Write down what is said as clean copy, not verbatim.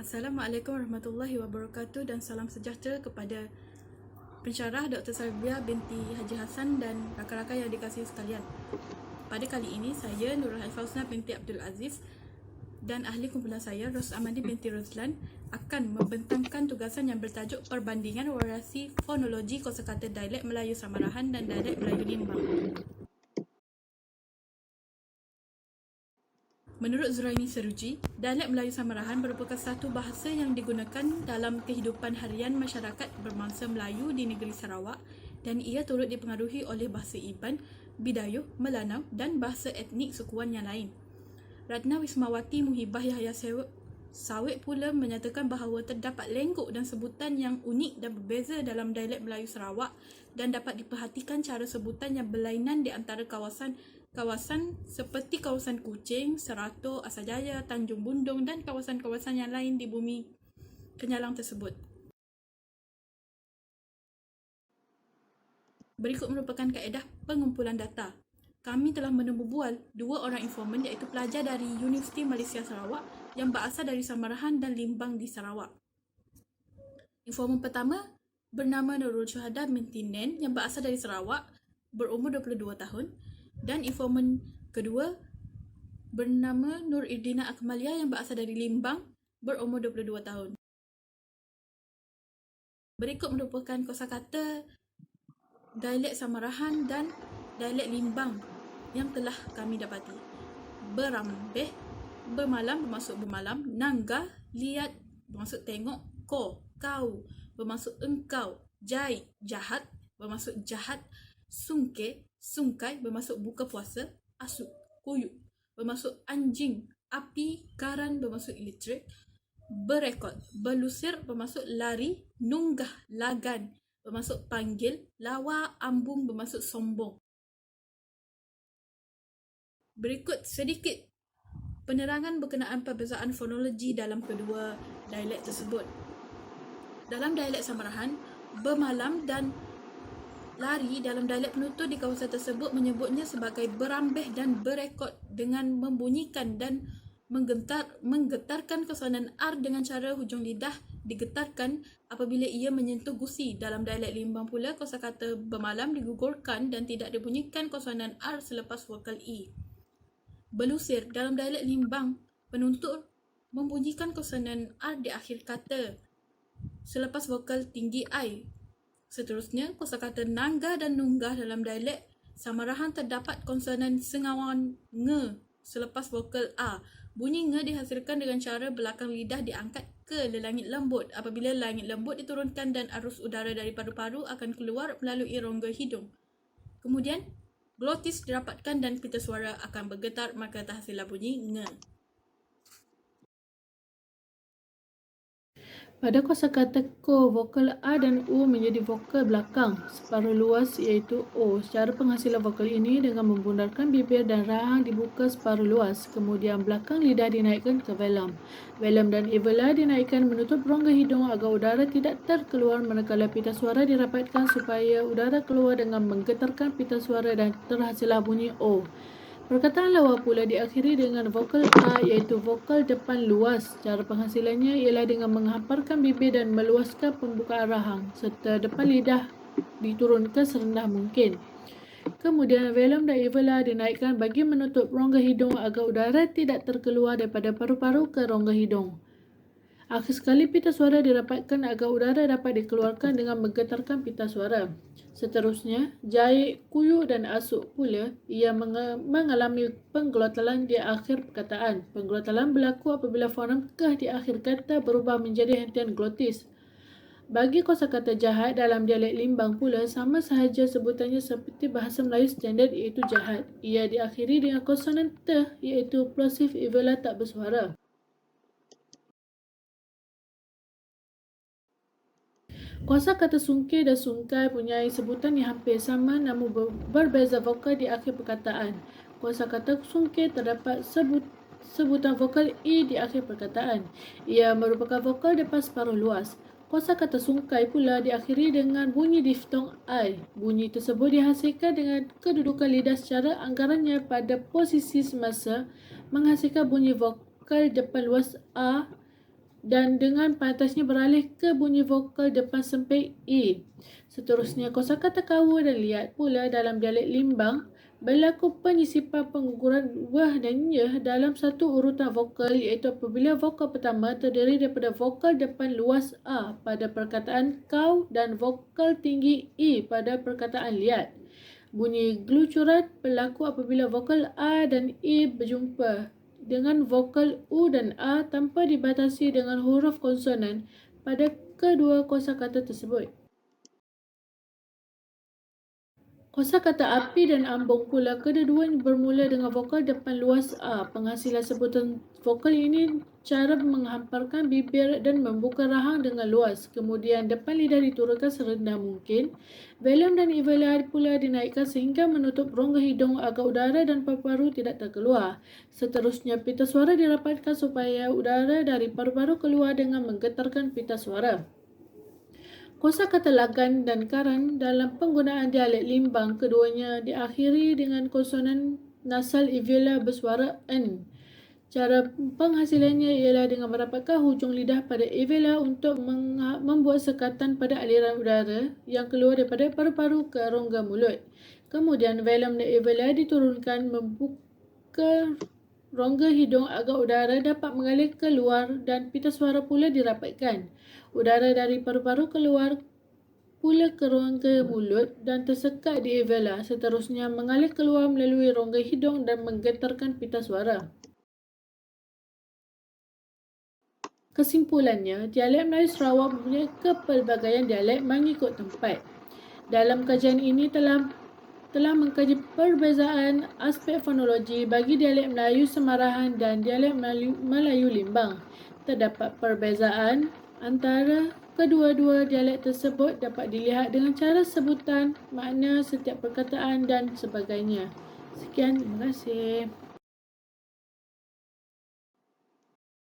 Assalamualaikum warahmatullahi wabarakatuh dan salam sejahtera kepada pensyarah Dr. Sarbia binti Haji Hassan dan rakan-rakan yang dikasihi sekalian. Pada kali ini saya Nurul Haifazna binti Abdul Aziz dan ahli kumpulan saya Ros Amandi binti Rozlan akan membentangkan tugasan yang bertajuk Perbandingan Variasi Fonologi Kosakata Dialek Melayu Samarahan dan Dialek Melayu Limbang. Menurut Zuraini Seruji, dialek Melayu Samarahan merupakan satu bahasa yang digunakan dalam kehidupan harian masyarakat bermangsa Melayu di negeri Sarawak dan ia turut dipengaruhi oleh bahasa Iban, Bidayuh, Melanau dan bahasa etnik sukuan yang lain. Ratna Wismawati Muhibah Yahya Sawit pula menyatakan bahawa terdapat lenggok dan sebutan yang unik dan berbeza dalam dialek Melayu Sarawak dan dapat diperhatikan cara sebutan yang berlainan di antara kawasan seperti kawasan Kuching, Serato, Asajaya, Tanjung Bundung dan kawasan-kawasan yang lain di bumi Kenyalang tersebut. Berikut merupakan kaedah pengumpulan data. Kami telah menemubual dua orang informan iaitu pelajar dari Universiti Malaysia Sarawak yang berasal dari Samarahan dan Limbang di Sarawak. Informan pertama bernama Nurul Syuhada binti Nen yang berasal dari Sarawak, berumur 22 tahun. Dan informan kedua bernama Nur Irdina Akmalia yang berasal dari Limbang, berumur 22 tahun. Berikut merupakan kosakata dialek Samarahan dan dialek Limbang yang telah kami dapati. Berambeh, bermalam bermaksud bermalam, nanggah, lihat bermaksud tengok, kau bermaksud engkau, jai, jahat bermaksud jahat, sungkai bermaksud buka puasa, asuk, kuyuk bermaksud anjing, api, garan bermaksud elektrik, berekod, berlusir bermaksud lari, nunggah, lagan bermaksud panggil, lawa, ambung bermaksud sombong. Berikut sedikit penerangan berkenaan perbezaan fonologi dalam kedua dialek tersebut. Dalam dialek Samarahan, bermalam dan lari dalam dialek penutur di kawasan tersebut menyebutnya sebagai berambeh dan berekod dengan membunyikan dan menggetarkan kesonan R dengan cara hujung lidah digetarkan apabila ia menyentuh gusi. Dalam dialek Limbang pula, kosakata bermalam digugurkan dan tidak dibunyikan kesonan R selepas vokal I. Belusir dalam dialek Limbang, penutur membunyikan kesonan R di akhir kata selepas vokal tinggi I. Seterusnya, kosakata nangga dan nunggah dalam dialek Samarahan terdapat konsonan sengawan nge selepas vokal A. Bunyi nge dihasilkan dengan cara belakang lidah diangkat ke langit lembut. Apabila langit lembut diturunkan dan arus udara dari paru-paru akan keluar melalui rongga hidung. Kemudian, glotis dirapatkan dan pita suara akan bergetar, maka terhasillah bunyi nge. Pada kosakata ko, vokal A dan U menjadi vokal belakang separuh luas iaitu O. Cara penghasilan vokal ini dengan membundarkan bibir dan rahang dibuka separuh luas. Kemudian belakang lidah dinaikkan ke velum. Velum dan uvula dinaikkan menutup rongga hidung agar udara tidak terkeluar manakala pita suara dirapatkan supaya udara keluar dengan menggetarkan pita suara dan terhasillah bunyi O. Perkataan lawa pula diakhiri dengan vokal A iaitu vokal depan luas. Cara penghasilannya ialah dengan menghamparkan bibir dan meluaskan pembukaan rahang serta depan lidah diturunkan serendah mungkin. Kemudian velum dan uvula dinaikkan bagi menutup rongga hidung agar udara tidak terkeluar daripada paru-paru ke rongga hidung. Akhir sekali pita suara dirapatkan agar udara dapat dikeluarkan dengan menggetarkan pita suara. Seterusnya, jai, kuyuk dan asuk pula ia mengalami penggelotalan di akhir perkataan. Penggelotalan berlaku apabila fonem kah di akhir kata berubah menjadi hentian glotis. Bagi kosakata jahat dalam dialek Limbang pula sama sahaja sebutannya seperti bahasa Melayu standard iaitu jahat. Ia diakhiri dengan konsonan T iaitu plosive uvula tak bersuara. Kosakata sungkir dan sungkai punya sebutan yang hampir sama namun berbeza vokal di akhir perkataan. Kosakata sungkir terdapat sebutan vokal I di akhir perkataan. Ia merupakan vokal depan separuh luas. Kosakata sungkai pula diakhiri dengan bunyi diftong I. Bunyi tersebut dihasilkan dengan kedudukan lidah secara anggarannya pada posisi semasa menghasilkan bunyi vokal depan luas A dan dengan pantasnya beralih ke bunyi vokal depan sempit E. Seterusnya, kosakata kawa dan liat pula dalam dialek Limbang berlaku penyisipan pengguguran wah dan nyeh dalam satu urutan vokal, iaitu apabila vokal pertama terdiri daripada vokal depan luas A pada perkataan kau dan vokal tinggi E pada perkataan liat. Bunyi glucuran berlaku apabila vokal A dan E berjumpa dengan vokal U dan A tanpa dibatasi dengan huruf konsonan pada kedua kosakata tersebut. Kosakata api dan ambung pula kedua-duanya bermula dengan vokal depan luas A. Penghasilan sebutan vokal ini cara menghamparkan bibir dan membuka rahang dengan luas. Kemudian depan lidah diturunkan serendah mungkin. Velum dan uvula pula dinaikkan sehingga menutup rongga hidung agar udara dan paru-paru tidak terkeluar. Seterusnya, pita suara dirapatkan supaya udara dari paru-paru keluar dengan menggetarkan pita suara. Kosakata lagan dan karan dalam penggunaan dialek Limbang keduanya diakhiri dengan konsonan nasal uvula bersuara N. Cara penghasilannya ialah dengan merapatkan hujung lidah pada uvula untuk membuat sekatan pada aliran udara yang keluar daripada paru-paru ke rongga mulut. Kemudian velum dan uvula diturunkan membuka rongga hidung agar udara dapat mengalir keluar dan pita suara pula dirapatkan. Udara dari paru-paru keluar pula ke rongga mulut dan tersekat di uvula. Seterusnya mengalir keluar melalui rongga hidung dan menggetarkan pita suara. Kesimpulannya, dialek Melayu Sarawak mempunyai kepelbagaian dialek mengikut tempat. Dalam kajian ini telah mengkaji perbezaan aspek fonologi bagi dialek Melayu Semarahan dan dialek Melayu Limbang. Terdapat perbezaan antara kedua-dua dialek tersebut dapat dilihat dengan cara sebutan, makna setiap perkataan dan sebagainya. Sekian, terima kasih.